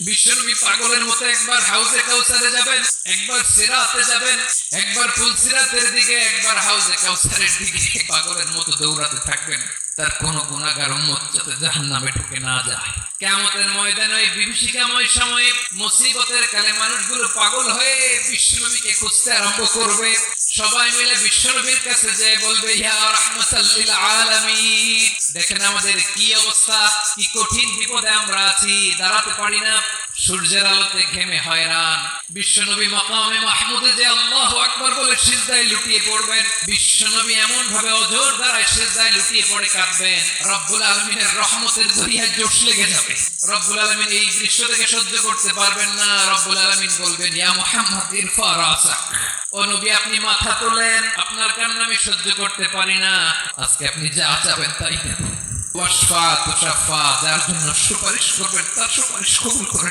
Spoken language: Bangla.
বিশ্বনবী পাগলের মতো একবার হাউজে কাউসারে যাবেন, একবার সিরাতে যাবেন, একবার ফুলসিরাতের দিকে, একবার হাউজে কাউসারের দিকে পাগলের মতো দৌড়াতে থাকবেন। তার কোন গুনাহগার উম্মত যাতে জাহান্নামে ঢুকে না যায়। কিয়ামতের ময়দানে ওই বিভীষিকাময় সময়ে মুসিবতের কালে মানুষগুলো পাগল হয়ে বিশ্বনবীকে খুঁজতে আরম্ভ করবে। সবাই মিলে বিশ্বনবীর কাছে যেয়ে বলবে, ইয়া রাহমাতাল লিল আলামিন, দেখেন আমাদের কি অবস্থা, কি কঠিন বিপদে আমরা আছি, দাঁড়াতে পারি না, সূর্যের আলোতে ঘেমে হয়রান। বিশ্বনবী মাকামে মাহমুদে যে আল্লাহু আকবার বলে সিজদায় লুটিয়ে পড়বেন, বিশ্বনবী এমন ভাবে অজর দ্বারায় সিজদায় লুটিয়ে পড়ে কাঁদবেন, রব্বুল আলামিনের রহমতের দরিয়ায় জোশ লেগে যাবে। রব্বুল আলামিন এই দৃশ্য থেকে সহ্য করতে পারবেন না। রব্বুল আলামিন বলবেন, ইয়া মুহাম্মদ ইরফা রাসাক, ও নবী আপনি মাথা তোলেন, আপনার কান্না আমি সহ্য করতে পারি না, আজকে আপনি যা চাবেন তাই দেব। ওয়াশফা তুশাফা, যার জন্য সুপারিশ করবেন তার সুপারিশ কবুল করেন।